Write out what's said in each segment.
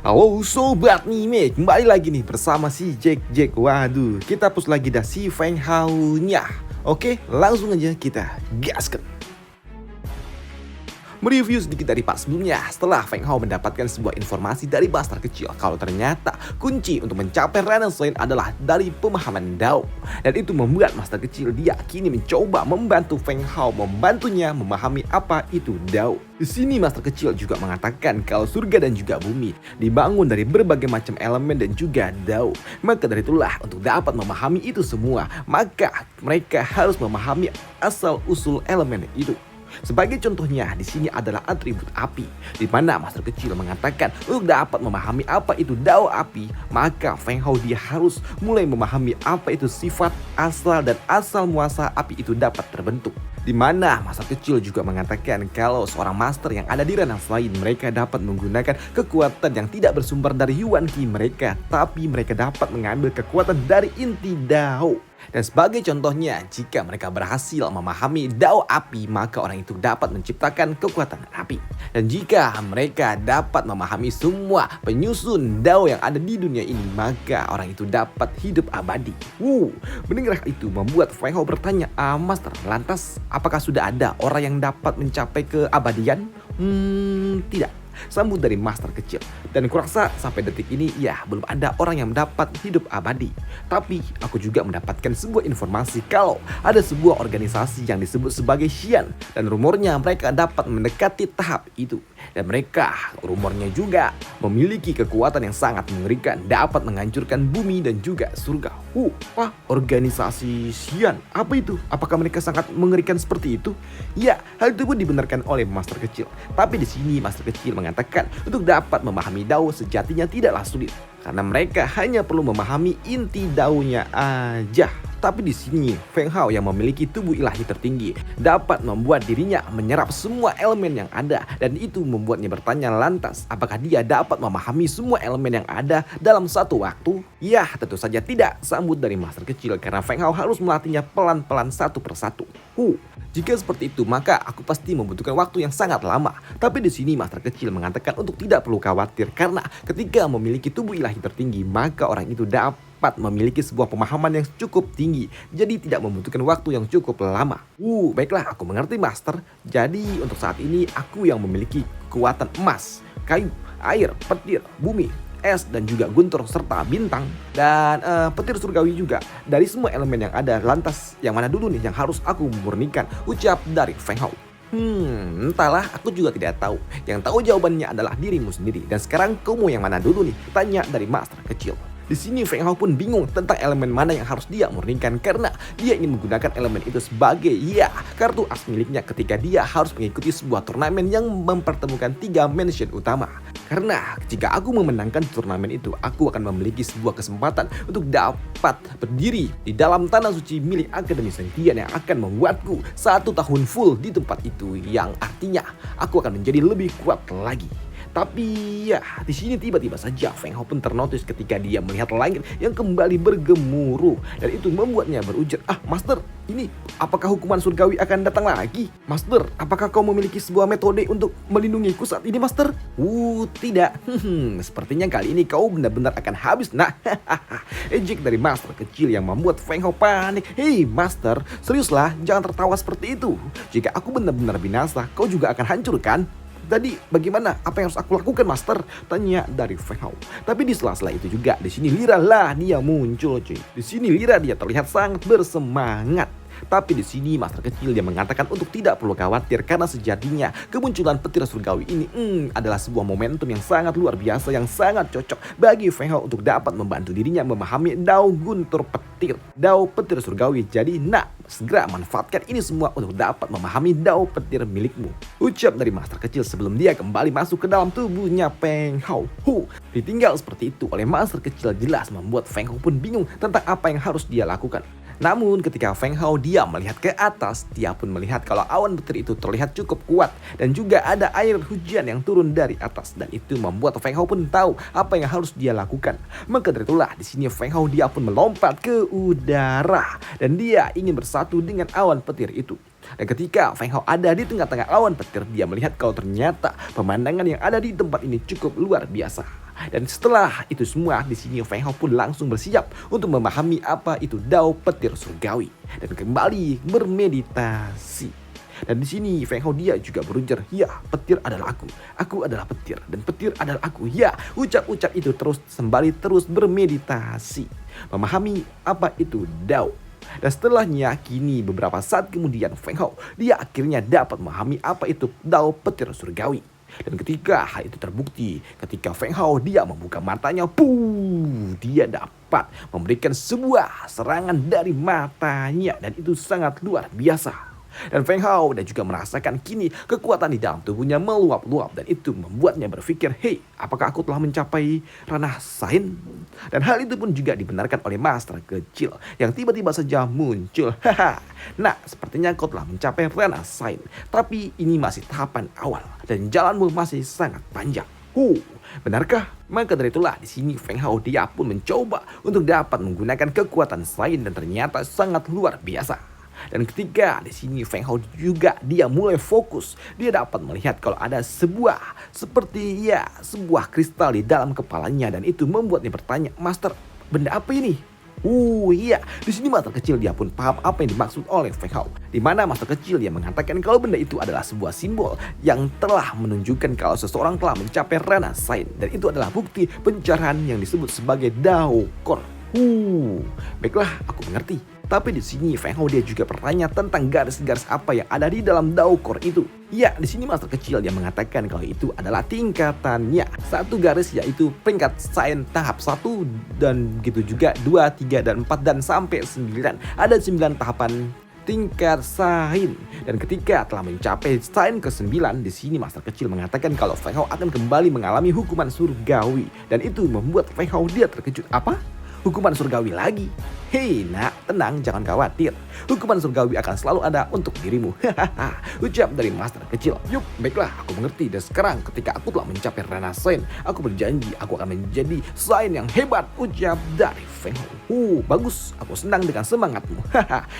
Halo Sobat Mime, kembali lagi nih bersama si Jack. Waduh, kita push lagi dah si Feng Hao-nya. Oke, langsung aja kita gaskan. Mereview sedikit dari part sebelumnya, setelah Feng Hao mendapatkan sebuah informasi dari master kecil kalau ternyata kunci untuk mencapai Renaissance adalah dari pemahaman Dao. Dan itu membuat master kecil dia kini mencoba membantu Feng Hao membantunya memahami apa itu Dao. Di sini master kecil juga mengatakan kalau surga dan juga bumi dibangun dari berbagai macam elemen dan juga Dao. Maka dari itulah untuk dapat memahami itu semua, maka mereka harus memahami asal-usul elemen itu. Sebagai contohnya di sini adalah atribut api, di mana master kecil mengatakan untuk dapat memahami apa itu Dao api, maka Feng Hao dia harus mulai memahami apa itu sifat asal dan asal muasal api itu dapat terbentuk. Di mana master kecil juga mengatakan kalau seorang master yang ada di ranah lain mereka dapat menggunakan kekuatan yang tidak bersumber dari Yuan Qi mereka, tapi mereka dapat mengambil kekuatan dari inti Dao. Dan sebagai contohnya, jika mereka berhasil memahami Dao api, maka orang itu dapat menciptakan kekuatan api. Dan jika mereka dapat memahami semua penyusun Dao yang ada di dunia ini, maka orang itu dapat hidup abadi. Mendengar itu membuat Feng Hao bertanya, Master, lantas apakah sudah ada orang yang dapat mencapai keabadian? Tidak. Sambut dari master kecil. Dan kurasa sampai detik ini ya belum ada orang yang mendapat hidup abadi. Tapi aku juga mendapatkan sebuah informasi kalau ada sebuah organisasi yang disebut sebagai Xian. Dan rumornya mereka dapat mendekati tahap itu. Dan mereka rumornya juga memiliki kekuatan yang sangat mengerikan, dapat menghancurkan bumi dan juga surga. Organisasi Xian, apa itu? Apakah mereka sangat mengerikan seperti itu? Ya, hal itu pun dibenarkan oleh master kecil. Tapi di sini master kecil mengatakan untuk dapat memahami Dao sejatinya tidaklah sulit, karena mereka hanya perlu memahami inti Dao-nya aja. Tapi di sini Feng Hao yang memiliki tubuh ilahi tertinggi dapat membuat dirinya menyerap semua elemen yang ada, dan itu membuatnya bertanya lantas apakah dia dapat memahami semua elemen yang ada dalam satu waktu? Ya, tentu saja tidak, sambut dari master kecil, karena Feng Hao harus melatihnya pelan-pelan satu persatu. Jika seperti itu, maka aku pasti membutuhkan waktu yang sangat lama. Tapi di sini master kecil mengatakan untuk tidak perlu khawatir, karena ketika memiliki tubuh ilahi tertinggi, maka orang itu dapat memiliki sebuah pemahaman yang cukup tinggi. Jadi tidak membutuhkan waktu yang cukup lama. Baiklah, aku mengerti master. Jadi untuk saat ini aku yang memiliki kekuatan emas, kayu, air, petir, bumi, es dan juga guntur serta bintang dan petir surgawi juga. Dari semua elemen yang ada, lantas yang mana dulu nih yang harus aku murnikan? Ucap dari Feng Hao. Entahlah, aku juga tidak tahu. Yang tahu jawabannya adalah dirimu sendiri. Dan sekarang kamu yang mana dulu nih? Tanya dari master kecil. Di sini Feng Hao pun bingung tentang elemen mana yang harus dia murnikan, karena dia ingin menggunakan elemen itu sebagai kartu as miliknya ketika dia harus mengikuti sebuah turnamen yang mempertemukan 3 mansion utama. Karena jika aku memenangkan turnamen itu, aku akan memiliki sebuah kesempatan untuk dapat berdiri di dalam tanah suci milik Akademi Sentian yang akan membuatku 1 tahun full di tempat itu, yang artinya aku akan menjadi lebih kuat lagi. Tapi ya, di sini tiba-tiba saja Feng Hao pun ternotis ketika dia melihat langit yang kembali bergemuruh, dan itu membuatnya berujar, Master, ini apakah hukuman surgawi akan datang lagi? Master, apakah kau memiliki sebuah metode untuk melindungiku saat ini, Master? Tidak. Sepertinya kali ini kau benar-benar akan habis. Ejek dari master kecil yang membuat Feng Hao panik. Hei Master, seriuslah, jangan tertawa seperti itu. Jika aku benar-benar binasa, kau juga akan hancur kan? Tadi bagaimana? Apa yang harus aku lakukan, Master? Tanya dari Feng Hao. Tapi di sela-sela itu juga, di sini Lira lah dia muncul, cuy. Di sini Lira dia terlihat sangat bersemangat. Tapi di sini master kecil dia mengatakan untuk tidak perlu khawatir, karena sejatinya kemunculan petir surgawi ini adalah sebuah momentum yang sangat luar biasa, yang sangat cocok bagi Feng Hao untuk dapat membantu dirinya memahami Dao guntur petir, Dao petir surgawi. Jadi segera manfaatkan ini semua untuk dapat memahami Dao petir milikmu. Ucap dari master kecil sebelum dia kembali masuk ke dalam tubuhnya Feng Hao. Ditinggal seperti itu oleh master kecil jelas membuat Feng Hao pun bingung tentang apa yang harus dia lakukan. Namun ketika Feng Hao dia melihat ke atas, dia pun melihat kalau awan petir itu terlihat cukup kuat dan juga ada air hujan yang turun dari atas, dan itu membuat Feng Hao pun tahu apa yang harus dia lakukan. Maka dari itulah di sini Feng Hao dia pun melompat ke udara dan dia ingin bersatu dengan awan petir itu. Dan ketika Feng Hao ada di tengah-tengah awan petir, dia melihat kalau ternyata pemandangan yang ada di tempat ini cukup luar biasa. Dan setelah itu semua, di sini Feng Hao pun langsung bersiap untuk memahami apa itu Dao petir surgawi dan kembali bermeditasi. Dan di sini Feng Hao dia juga berujar, ya petir adalah aku adalah petir, dan petir adalah aku. Ya, ucap-ucap itu terus sembari terus bermeditasi, memahami apa itu Dao. Dan setelahnya kini beberapa saat kemudian Feng Hao dia akhirnya dapat memahami apa itu Dao petir surgawi. Dan ketika hal itu terbukti, ketika Feng Hao dia membuka matanya, dia dapat memberikan sebuah serangan dari matanya dan itu sangat luar biasa. Dan Feng Hao dan juga merasakan kini kekuatan di dalam tubuhnya meluap-luap dan itu membuatnya berpikir, hei, apakah aku telah mencapai ranah Sain? Dan hal itu pun juga dibenarkan oleh master kecil yang tiba-tiba saja muncul. Nah, sepertinya kau telah mencapai ranah Sain, tapi ini masih tahapan awal dan jalanmu masih sangat panjang. Benarkah? Maka dari itulah di sini Feng Hao dia pun mencoba untuk dapat menggunakan kekuatan Sain dan ternyata sangat luar biasa. Dan ketika di sini Feng Hao juga dia mulai fokus, dia dapat melihat kalau ada sebuah kristal di dalam kepalanya dan itu membuatnya bertanya, Master, benda apa ini? Iya, di sini master kecil dia pun paham apa yang dimaksud oleh Feng Hao. Di mana master kecil dia mengatakan kalau benda itu adalah sebuah simbol yang telah menunjukkan kalau seseorang telah mencapai ranah Sain dan itu adalah bukti pencerahan yang disebut sebagai Dao Core. Baiklah, aku mengerti. Tapi di sini Feng Hao dia juga bertanya tentang garis-garis apa yang ada di dalam Dao Core itu. Ya, di sini master kecil dia mengatakan kalau itu adalah tingkatannya. Satu garis yaitu peringkat Sain tahap 1 dan gitu juga 2, 3 dan 4 dan sampai 9. Ada 9 tahapan tingkat Sain. Dan ketika telah mencapai Sain ke-9, di sini master kecil mengatakan kalau Feng Hao akan kembali mengalami hukuman surgawi dan itu membuat Feng Hao dia terkejut. Apa? Hukuman surgawi lagi? Hei nak, tenang, jangan khawatir. Hukuman surgawi akan selalu ada untuk dirimu. Ucap dari master kecil. Yup, baiklah, aku mengerti. Dan sekarang ketika aku telah mencapai ranah Sain, aku berjanji aku akan menjadi Sain yang hebat. Ucap dari Feng Hao. Bagus, aku senang dengan semangatmu.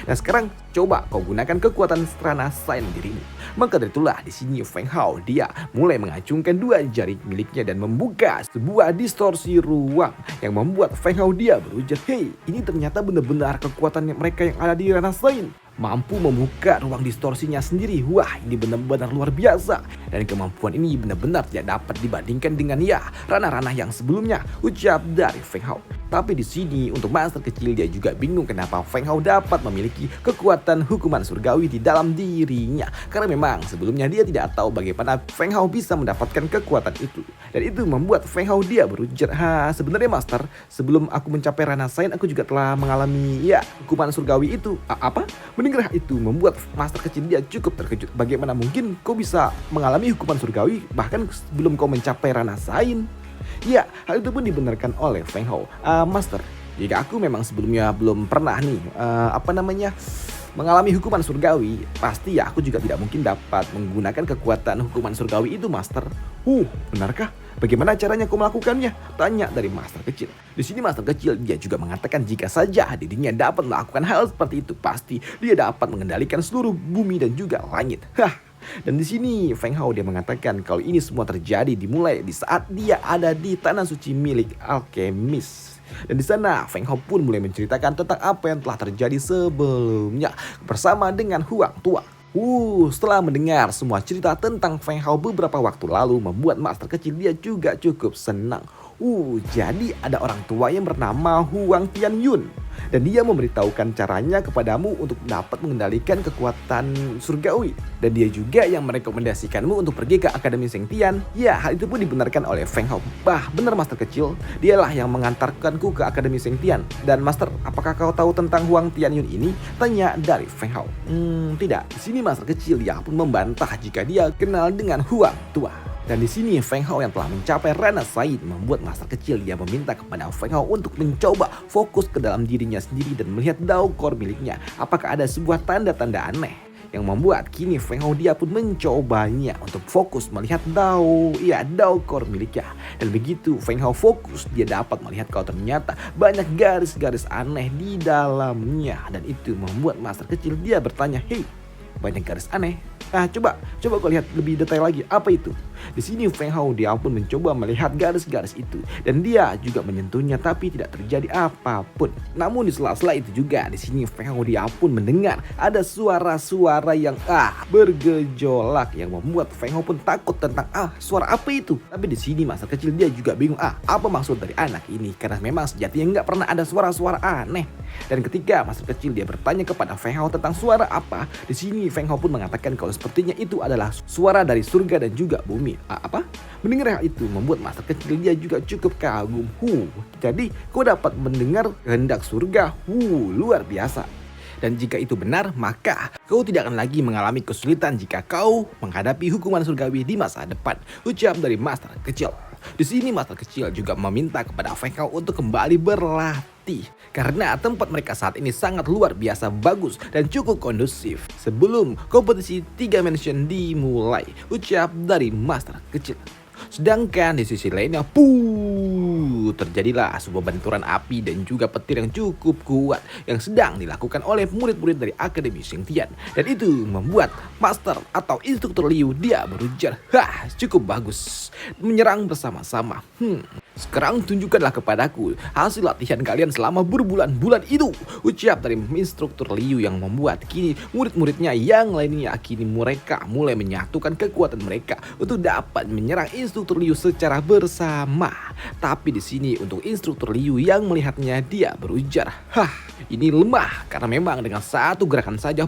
Dan sekarang coba kau gunakan kekuatan ranah Sain dirimu. Maka dari itulah di sini Feng Hao dia mulai mengacungkan dua jari miliknya dan membuka sebuah distorsi ruang yang membuat Feng Hao dia berujar, hei, ini ternyata benar-benar kekuatan mereka yang ada di ranah Sain. Mampu membuka ruang distorsinya sendiri. Wah, ini benar-benar luar biasa. Dan kemampuan ini benar-benar tidak dapat dibandingkan dengan ranah-ranah yang sebelumnya. Ucap dari Feng Hao. Tapi di sini untuk master kecil dia juga bingung kenapa Feng Hao dapat memiliki kekuatan hukuman surgawi di dalam dirinya. Karena memang sebelumnya dia tidak tahu bagaimana Feng Hao bisa mendapatkan kekuatan itu. Dan itu membuat Feng Hao dia berujar, sebenarnya master, sebelum aku mencapai ranah Sain aku juga telah mengalami hukuman surgawi itu. Apa? Mendengar itu membuat master kecil dia cukup terkejut. Bagaimana mungkin kau bisa mengalami hukuman surgawi bahkan sebelum kau mencapai ranah Sain? Ya, hal itu pun dibenarkan oleh Feng Hao. Master, jika aku memang sebelumnya belum pernah mengalami hukuman surgawi, pasti aku juga tidak mungkin dapat menggunakan kekuatan hukuman surgawi itu, Master. Benarkah? Bagaimana caranya kau melakukannya? Tanya dari master kecil. Di sini master kecil dia juga mengatakan jika saja dirinya dapat melakukan hal seperti itu, pasti dia dapat mengendalikan seluruh bumi dan juga langit. Dan di sini Feng Hao dia mengatakan kalau ini semua terjadi dimulai di saat dia ada di tanah suci milik alkemis. Dan di sana Feng Hao pun mulai menceritakan tentang apa yang telah terjadi sebelumnya bersama dengan Huang Tua. Setelah mendengar semua cerita tentang Feng Hao beberapa waktu lalu membuat master kecil dia juga cukup senang. Jadi ada orang tua yang bernama Huang Tianyun dan dia memberitahukan caranya kepadamu untuk dapat mengendalikan kekuatan surgawi. Dan dia juga yang merekomendasikanmu untuk pergi ke Akademi Sengtian. Ya, hal itu pun dibenarkan oleh Feng Hao. Benar master kecil, dialah yang mengantarkanku ke Akademi Sengtian. Dan master, apakah kau tahu tentang Huang Tianyun ini? Tanya dari Feng Hao. Tidak, di sini master kecil dia pun membantah jika dia kenal dengan Huang Tua. Dan di sini Feng Hao yang telah mencapai ranah Sain membuat master kecil dia meminta kepada Feng Hao untuk mencoba fokus ke dalam dirinya sendiri dan melihat Dao Core miliknya. Apakah ada sebuah tanda-tanda aneh yang membuat kini Feng Hao dia pun mencobanya untuk fokus melihat Dao Core miliknya. Dan begitu Feng Hao fokus, dia dapat melihat kalau ternyata banyak garis-garis aneh di dalamnya. Dan itu membuat master kecil dia bertanya, hei, banyak garis aneh? Coba kau lihat lebih detail lagi, apa itu? Di sini Feng Hao dia pun mencoba melihat garis-garis itu dan dia juga menyentuhnya tapi tidak terjadi apapun. Namun di sela-sela itu juga di sini Feng Hao dia pun mendengar ada suara-suara yang bergejolak yang membuat Feng Hao pun takut tentang suara apa itu. Tapi di sini masa kecil dia juga bingung apa maksud dari anak ini karena memang sejatinya nggak pernah ada suara-suara aneh. Dan ketika masa kecil dia bertanya kepada Feng Hao tentang suara apa, di sini Feng Hao pun mengatakan kalau sepertinya itu adalah suara dari surga dan juga bumi. Apa? Mendengar hal itu membuat masa kecil dia juga cukup kagum. Jadi kau dapat mendengar kehendak surga. Luar biasa. Dan jika itu benar, maka kau tidak akan lagi mengalami kesulitan jika kau menghadapi hukuman surgawi di masa depan. Ucap dari master kecil. Di sini master kecil juga meminta kepada Feng Hao untuk kembali berlatih karena tempat mereka saat ini sangat luar biasa bagus dan cukup kondusif sebelum kompetisi 3 Mansion dimulai. Ucap dari master kecil. Sedangkan di sisi lainnya, terjadilah sebuah benturan api dan juga petir yang cukup kuat yang sedang dilakukan oleh murid-murid dari Akademi Xingtian. Dan itu membuat Master atau Instruktur Liu dia berujar, cukup bagus, menyerang bersama-sama. Sekarang tunjukkanlah kepadaku hasil latihan kalian selama berbulan-bulan itu. Ucap dari Instruktur Liu yang membuat kini murid-muridnya yang lainnya kini mereka mulai menyatukan kekuatan mereka untuk dapat menyerang Instruktur Liu secara bersama. Tapi di sini untuk Instruktur Liu yang melihatnya dia berujar, ini lemah karena memang dengan satu gerakan saja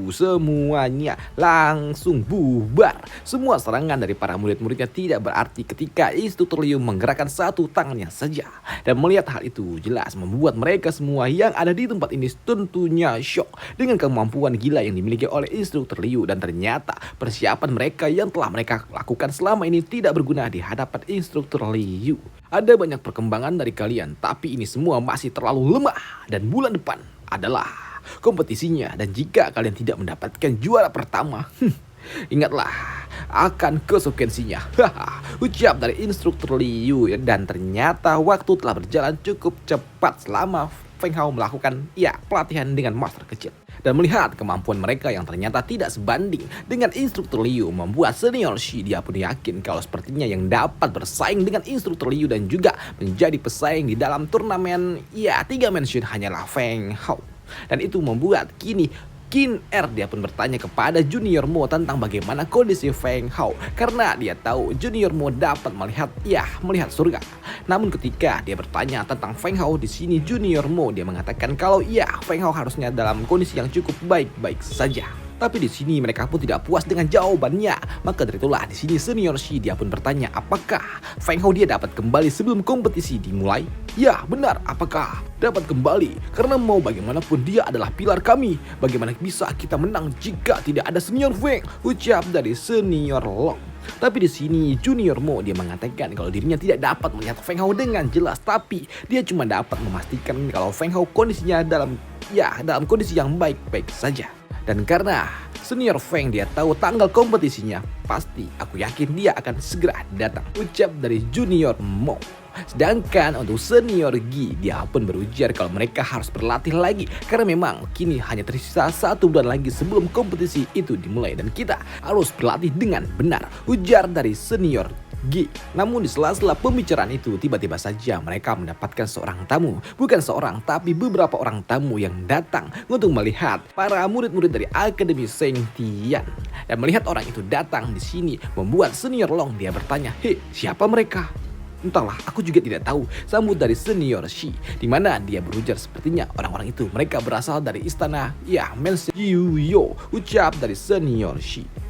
semuanya langsung bubar. Semua serangan dari para murid-muridnya tidak berarti ketika Instruktur Liu menggerakkan satu tangannya saja. Dan melihat hal itu jelas membuat mereka semua yang ada di tempat ini tentunya shock dengan kemampuan gila yang dimiliki oleh Instruktur Liu. Dan ternyata persiapan mereka yang telah mereka lakukan selama ini tidak berguna di hadapan Instruktur Liu. Ada banyak perkembangan dari kalian, tapi ini semua masih terlalu lemah. Dan bulan depan adalah kompetisinya, dan jika kalian tidak mendapatkan juara pertama, ingatlah akan konsekuensinya. Ucap dari Instruktur Liu. Dan ternyata waktu telah berjalan cukup cepat selama Feng Hao melakukan pelatihan dengan master kecil. Dan melihat kemampuan mereka yang ternyata tidak sebanding dengan Instruktur Liu, membuat Senior Shi dia pun yakin kalau sepertinya yang dapat bersaing dengan Instruktur Liu dan juga menjadi pesaing di dalam turnamen 3 Mansion hanyalah Feng Hao. Dan itu membuat kini Qin Er dia pun bertanya kepada Junior Mo tentang bagaimana kondisi Feng Hao karena dia tahu Junior Mo dapat melihat surga. Namun ketika dia bertanya tentang Feng Hao di sini, Junior Mo dia mengatakan kalau Feng Hao harusnya dalam kondisi yang cukup baik-baik saja. Tapi di sini mereka pun tidak puas dengan jawabannya. Maka dari itulah di sini Senior Shi dia pun bertanya apakah Feng Hao dia dapat kembali sebelum kompetisi dimulai? Ya benar, apakah dapat kembali? Karena mau bagaimanapun dia adalah pilar kami. Bagaimana bisa kita menang jika tidak ada Senior Feng? Ucap dari Senior Long. Tapi di sini Junior Mo dia mengatakan kalau dirinya tidak dapat melihat Feng Hao dengan jelas, tapi dia cuma dapat memastikan kalau Feng Hao kondisinya dalam kondisi yang baik-baik saja. Dan karena Senior Feng dia tahu tanggal kompetisinya, pasti aku yakin dia akan segera datang. Ucap dari Junior Mo. Sedangkan untuk Senior Gi dia pun berujar kalau mereka harus berlatih lagi karena memang kini hanya tersisa 1 bulan lagi sebelum kompetisi itu dimulai dan kita harus berlatih dengan benar. Ujar dari Senior Gi. Namun di sela-sela pembicaraan itu tiba-tiba saja mereka mendapatkan seorang tamu. Bukan seorang tapi beberapa orang tamu yang datang untuk melihat para murid-murid dari Akademi Xingtian. Dan melihat orang itu datang di sini membuat Senior Long dia bertanya, siapa mereka? Entahlah, aku juga tidak tahu. Sambut dari Senior Shi, di mana dia berujar sepertinya orang-orang itu mereka berasal dari istana Mansion Yuyo. Ucap dari Senior Shi.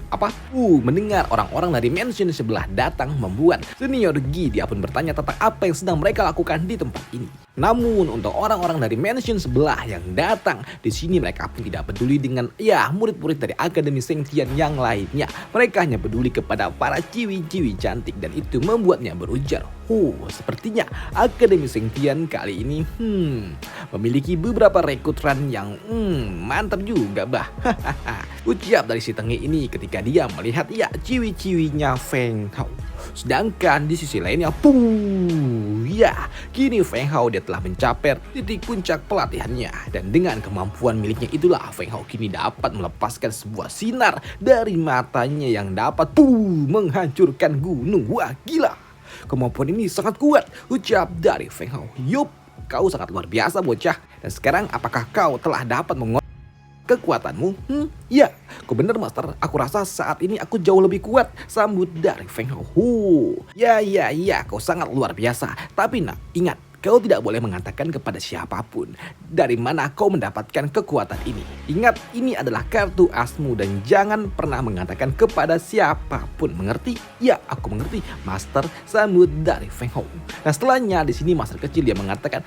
Mendengar orang-orang dari mansion sebelah datang membuat Senior Gi dia pun bertanya tentang apa yang sedang mereka lakukan di tempat ini. Namun untuk orang-orang dari mansion sebelah yang datang di sini mereka pun tidak peduli dengan murid-murid dari Akademi Xingtian yang lainnya. Mereka hanya peduli kepada para ciwi-ciwi cantik dan itu membuatnya berujar, sepertinya Akademi Xingtian kali ini memiliki beberapa rekrutan yang mantap juga bah. Ucap dari si tengil ini ketika dia melihat ciwi-ciwinya Feng Hao. Sedangkan di sisi lainnya, ya, kini Feng Hao dia telah mencapai titik puncak pelatihannya. Dan dengan kemampuan miliknya itulah Feng Hao kini dapat melepaskan sebuah sinar dari matanya yang dapat menghancurkan gunung. Wah, gila. Kemampuan ini sangat kuat, ucap dari Feng Hao. Yup, kau sangat luar biasa bocah. Dan sekarang apakah kau telah dapat kekuatanmu? Ya, kau bener master. Aku rasa saat ini aku jauh lebih kuat, sambut dari Feng Hao. Ya, kau sangat luar biasa. Tapi nak, ingat, kau tidak boleh mengatakan kepada siapapun dari mana kau mendapatkan kekuatan ini. Ingat, ini adalah kartu asmu dan jangan pernah mengatakan kepada siapapun. Mengerti? Ya, aku mengerti, Master, sambut dari Feng Hao. Nah, setelahnya di sini Master kecil dia mengatakan,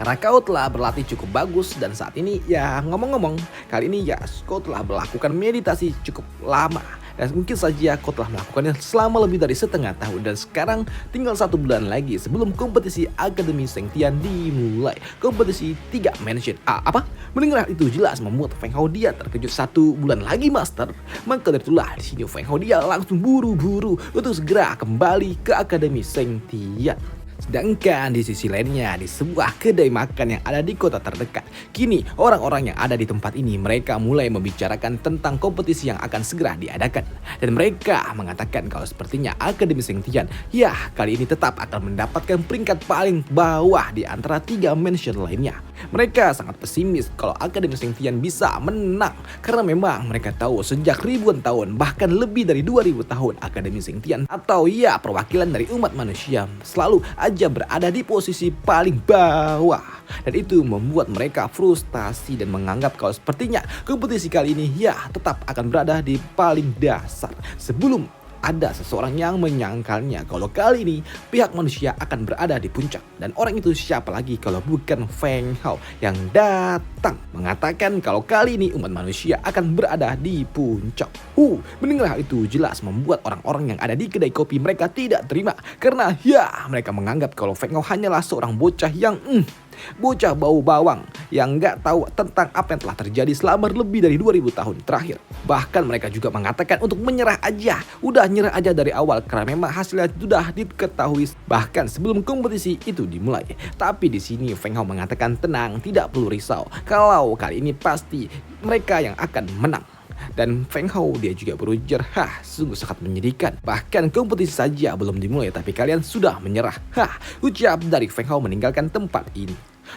karena kau telah berlatih cukup bagus dan saat ini ya ngomong-ngomong, kali ini ya kau telah melakukan meditasi cukup lama. Dan mungkin saja kau telah melakukannya selama lebih dari setengah tahun. Dan sekarang tinggal 1 bulan lagi sebelum kompetisi Akademi Sengtian dimulai. Kompetisi 3 Mansion. Apa? Mendengar itu jelas membuat Feng Hao dia terkejut. 1 bulan lagi Master. Maka dari itulah di sini Feng Hao dia langsung buru-buru untuk segera kembali ke Akademi Sengtian. Sedangkan di sisi lainnya, di sebuah kedai makan yang ada di kota terdekat, kini orang-orang yang ada di tempat ini mereka mulai membicarakan tentang kompetisi yang akan segera diadakan. Dan mereka mengatakan kalau sepertinya Akademi Sengtian ya kali ini tetap akan mendapatkan peringkat paling bawah di antara 3 mansion lainnya. Mereka sangat pesimis kalau Akademi Sengtian bisa menang karena memang mereka tahu sejak ribuan tahun bahkan lebih dari 2000 tahun Akademi Sengtian atau ya perwakilan dari umat manusia selalu aja berada di posisi paling bawah. Dan itu membuat mereka frustasi dan menganggap kalau sepertinya kompetisi kali ini ya tetap akan berada di paling dasar. Sebelum ada seseorang yang menyangkalnya kalau kali ini pihak manusia akan berada di puncak. Dan orang itu siapa lagi kalau bukan Feng Hao yang datang mengatakan kalau kali ini umat manusia akan berada di puncak. Mendengar hal itu jelas membuat orang-orang yang ada di kedai kopi mereka tidak terima. Karena ya mereka menganggap kalau Feng Hao hanyalah seorang bocah yang bocah bau bawang yang nggak tahu tentang apa yang telah terjadi selama lebih dari 2000 tahun terakhir. Bahkan mereka juga mengatakan untuk menyerah aja. Udah nyerah aja dari awal karena memang hasilnya sudah diketahui bahkan sebelum kompetisi itu dimulai. Tapi di sini Feng Hao mengatakan tenang, tidak perlu risau. Kalau kali ini pasti mereka yang akan menang. Dan Feng Hao dia juga berujar, sungguh sangat menyedihkan. Bahkan kompetisi saja belum dimulai tapi kalian sudah menyerah. Ucap dari Feng Hao meninggalkan tempat ini.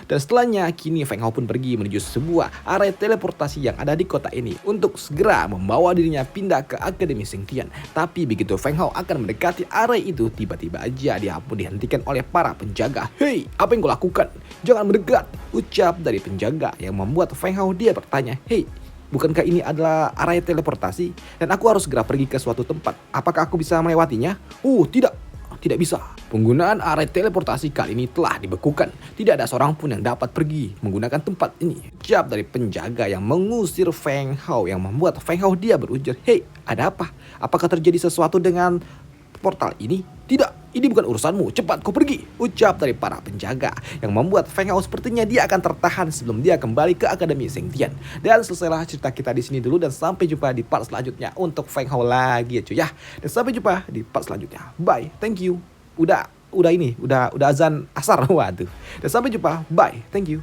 Dan setelahnya kini Feng Hao pun pergi menuju sebuah area teleportasi yang ada di kota ini untuk segera membawa dirinya pindah ke Akademi Sengtian. Tapi begitu Feng Hao akan mendekati area itu, tiba-tiba aja dia pun dihentikan oleh para penjaga. Hei, apa yang kau lakukan? Jangan mendekat, ucap dari penjaga yang membuat Feng Hao dia bertanya, hei, bukankah ini adalah area teleportasi dan aku harus segera pergi ke suatu tempat? Apakah aku bisa melewatinya? Tidak bisa. Penggunaan area teleportasi kali ini telah dibekukan. Tidak ada seorang pun yang dapat pergi menggunakan tempat ini. Ucap dari penjaga yang mengusir Feng Hao yang membuat Feng Hao dia berujar, hei, ada apa? Apakah terjadi sesuatu dengan portal ini? Tidak, ini bukan urusanmu, cepat kau pergi, ucap dari para penjaga yang membuat Feng Hao sepertinya dia akan tertahan sebelum dia kembali ke Akademi Sengtian. Dan selesailah cerita kita di sini dulu dan sampai jumpa di part selanjutnya untuk Feng Hao lagi ya cuy ya. Dan sampai jumpa di part selanjutnya. Bye, thank you. Udah azan asar, waduh. Dan sampai jumpa, bye, thank you.